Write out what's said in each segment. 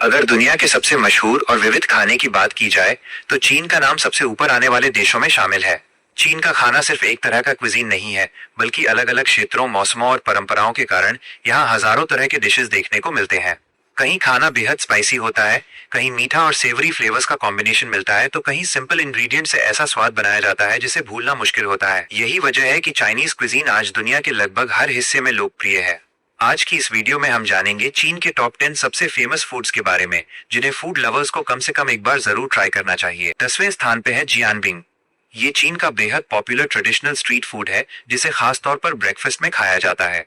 अगर दुनिया के सबसे मशहूर और विविध खाने की बात की जाए तो चीन का नाम सबसे ऊपर आने वाले देशों में शामिल है। चीन का खाना सिर्फ एक तरह का क्विजीन नहीं है, बल्कि अलग अलग क्षेत्रों, मौसमों और परंपराओं के कारण यहाँ हजारों तरह के डिशेस देखने को मिलते हैं। कहीं खाना बेहद स्पाइसी होता है, कहीं मीठा और सेवरी फ्लेवर्स का कॉम्बिनेशन मिलता है, तो कहीं सिंपल इंग्रेडिएंट से ऐसा स्वाद बनाया जाता है जिसे भूलना मुश्किल होता है। यही वजह है कि चाइनीज क्विजीन आज दुनिया के लगभग हर हिस्से में लोकप्रिय है। आज की इस वीडियो में हम जानेंगे चीन के टॉप 10 सबसे फेमस फूड्स के बारे में, जिन्हें फूड लवर्स को कम से कम एक बार जरूर ट्राई करना चाहिए। 10वें स्थान पे है जियानबिंग। ये चीन का बेहद पॉपुलर ट्रेडिशनल स्ट्रीट फूड है, जिसे खास तौर पर ब्रेकफास्ट में खाया जाता है।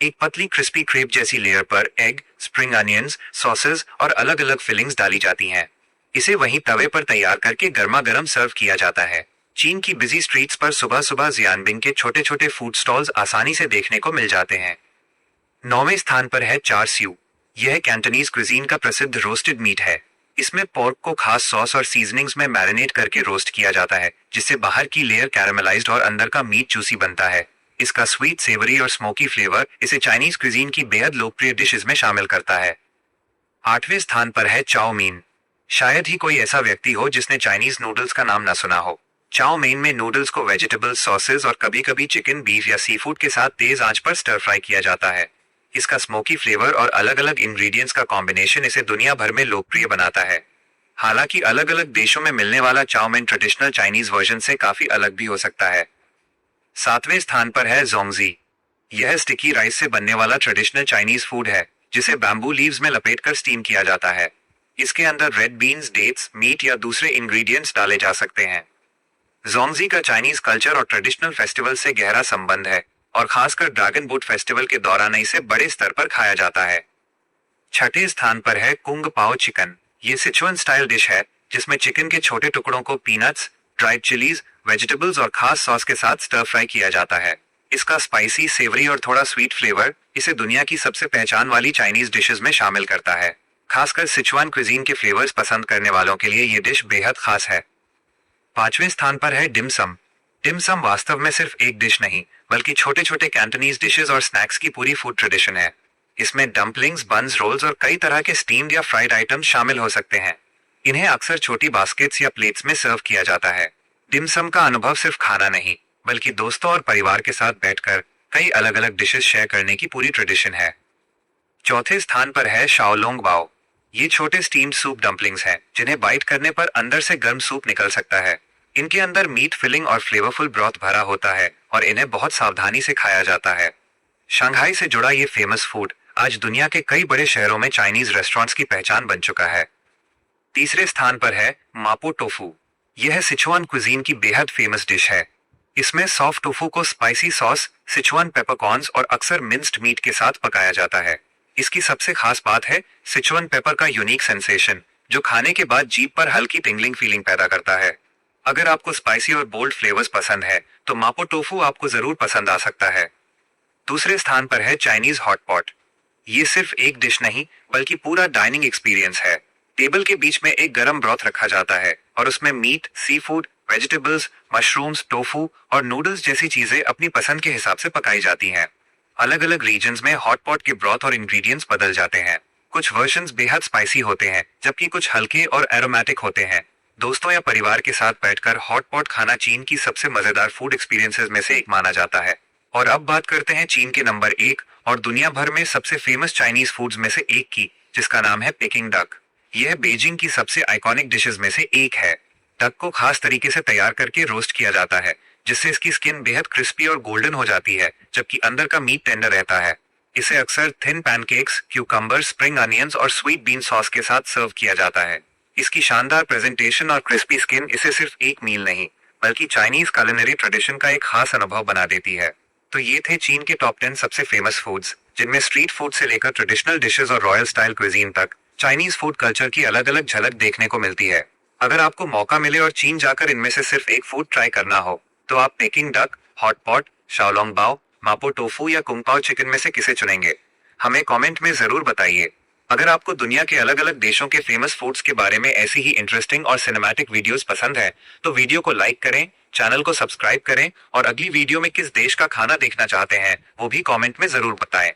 एक पतली क्रिस्पी क्रेप जैसी लेयर पर एग, स्प्रिंग अनियंस, सॉसेस और अलग अलग फिलिंग्स डाली जाती हैं। इसे वहीं तवे पर तैयार करके गर्मा गर्म सर्व किया जाता है। चीन की बिजी स्ट्रीट्स पर सुबह सुबह जियानबिंग के छोटे छोटे फूड स्टॉल्स आसानी से देखने को मिल जाते हैं। 9वें स्थान पर है चार स्यू। यह कैंटनीज क्विजीन का प्रसिद्ध रोस्टेड मीट है। इसमें पोर्क को खास सॉस और सीजनिंग्स में मैरिनेट करके रोस्ट किया जाता है, जिससे बाहर की लेयर कैरामलाइज्ड और अंदर का मीट जूसी बनता है। इसका स्वीट, सेवरी और स्मोकी फ्लेवर इसे चाइनीज क्विजीन की बेहद लोकप्रिय डिशेस में शामिल करता है। 8वें स्थान पर है चाउमीन। शायद ही कोई ऐसा व्यक्ति हो जिसने चाइनीज नूडल्स का नाम न सुना हो। चाउमीन में नूडल्स को वेजिटेबल्स, सॉसेस और कभी कभी चिकन, बीफ या सी फूड के साथ तेज आंच पर स्टर फ्राई किया जाता है। इसका स्मोकी फ्लेवर और अलग अलग इंग्रेडिएंट्स का कॉम्बिनेशन इसे दुनिया भर में लोकप्रिय बनाता है। हालांकि अलग अलग देशों में मिलने वाला चाउमीन ट्रेडिशनल चाइनीज वर्जन से काफी अलग भी हो सकता है। 7वें स्थान पर है जोंगजी। यह स्टिकी राइस से बनने वाला ट्रेडिशनल चाइनीज फूड है, जिसे बैम्बू लीव्स में लपेटकर स्टीम किया जाता है। इसके अंदर रेड बीन्स, डेट्स, मीट या दूसरे इंग्रेडिएंट्स डाले जा सकते हैं। जोंगजी का चाइनीज कल्चर और ट्रेडिशनल फेस्टिवल से गहरा संबंध है, और खासकर ड्रैगन बोट फेस्टिवल के दौरान इसे बड़े स्तर पर खाया जाता है। 6ठे स्थान पर है कुंग पाओ चिकन। ये सिचुअन स्टाइल डिश है, जिसमें चिकन के छोटे टुकड़ों को पीनट्स, ड्राइड चिलीज, वेजिटेबल्स और खास सॉस के साथ स्टर फ्राई किया जाता है। इसका स्पाइसी, सेवरी और थोड़ा स्वीट फ्लेवर इसे दुनिया की सबसे पहचान वाली चाइनीज डिशेस में शामिल करता है। खासकर सिचुआन क्विजीन के फ्लेवर्स पसंद करने वालों के लिए ये डिश बेहद खास है। 5वें स्थान पर है डिमसम। डिमसम वास्तव में सिर्फ एक डिश नहीं, बल्कि छोटे छोटे कैंटनीज डिशेस और स्नैक्स की पूरी फूड ट्रेडिशन है। इसमें डम्पलिंग्स, बन्स, रोल्स और कई तरह के स्टीम्ड या फ्राइड आइटम्स शामिल हो सकते हैं। इन्हें अक्सर छोटी बास्केट्स या प्लेट्स में सर्व किया जाता है। डिमसम का अनुभव सिर्फ खाना नहीं, बल्कि दोस्तों और परिवार के साथ बैठकर कई अलग अलग डिशेस शेयर करने की पूरी ट्रेडिशन है। 4थे स्थान पर है शाओलोंग बाओ। ये छोटे स्टीम्ड सूप डम्पलिंग्स हैं, जिन्हें बाइट करने पर अंदर से गर्म सूप निकल सकता है। इनके अंदर मीट फिलिंग और फ्लेवरफुल ब्रॉथ भरा होता है, और इन्हें बहुत सावधानी से खाया जाता है। शंघाई से जुड़ा ये फेमस फूड आज दुनिया के कई बड़े शहरों में चाइनीज रेस्टोरेंट्स की पहचान बन चुका है। 3रे स्थान पर है मापो टोफू। यह सिचुआन क्विजीन की बेहद फेमस डिश है। इसमें सॉफ्ट टोफू को स्पाइसी सॉस, सिचुआन पेपरकॉर्न्स और अक्सर मिंस्ड मीट के साथ पकाया जाता है। इसकी सबसे खास बात है सिचुआन पेपर का यूनिक सेंसेशन, जो खाने के बाद जीभ पर हल्की टिंगलिंग फीलिंग पैदा करता है। अगर आपको स्पाइसी और बोल्ड फ्लेवर्स पसंद है, तो मापो टोफू आपको जरूर पसंद आ सकता है। 2रे स्थान पर है चाइनीज हॉट पॉट। ये सिर्फ एक डिश नहीं, बल्कि पूरा डाइनिंग एक्सपीरियंस है। टेबल के बीच में एक गरम ब्रॉथ रखा जाता है, और उसमें meet, sea food, vegetables, mushrooms, tofu और नूडल्स जैसी चीजें अपनी पसंद के हिसाब से पकाई जाती हैं। अलग अलग रीजन्स में हॉट पॉट के ब्रॉथ और इंग्रेडिएंट्स बदल जाते हैं। कुछ वर्जन्स बेहद स्पाइसी होते हैं, जबकि कुछ हल्के और एरोमेटिक होते हैं। दोस्तों या परिवार के साथ बैठकर हॉट पॉट खाना चीन की सबसे मजेदार फूड एक्सपीरियंसेस में से एक माना जाता है। और अब बात करते हैं चीन के नंबर 1 और दुनिया भर में सबसे फेमस चाइनीज फूड्स में से एक की, जिसका नाम है पेकिंग डक। यह बीजिंग की सबसे आइकॉनिक डिशेस में से एक है। डक को खास तरीके से तैयार करके रोस्ट किया जाता है, जिससे इसकी स्किन बेहद क्रिस्पी और गोल्डन हो जाती है, जबकि अंदर का मीट टेंडर रहता है। इसे अक्सर thin pancakes, cucumber, spring onions और स्वीट बीन सॉस के साथ सर्व किया जाता है। इसकी शानदार प्रेजेंटेशन और क्रिस्पी स्किन इसे सिर्फ एक मील नहीं, बल्कि चाइनीज कुलिनरी ट्रेडिशन का एक खास अनुभव बना देती है। तो ये थे चीन के टॉप 10 सबसे फेमस फूड्स, जिनमें स्ट्रीट फूड से लेकर ट्रेडिशनल डिशेस और रॉयल स्टाइल क्विजीन तक चाइनीज फूड कल्चर की अलग अलग झलक देखने को मिलती है। अगर आपको मौका मिले और चीन जाकर इनमें से सिर्फ एक फूड ट्राई करना हो, तो आप पेकिंग डक, हॉट पॉट, शाओलोंग बाओ, मापो टोफू या कुंग पाओ चिकन में से किसे चुनेंगे? हमें कमेंट में जरूर बताइए। अगर आपको दुनिया के अलग अलग देशों के फेमस फूड्स के बारे में ऐसी ही इंटरेस्टिंग और सिनेमैटिक वीडियोस पसंद है, तो वीडियो को लाइक करें, चैनल को सब्सक्राइब करें और अगली वीडियो में किस देश का खाना देखना चाहते हैं वो भी कमेंट में जरूर बताएं।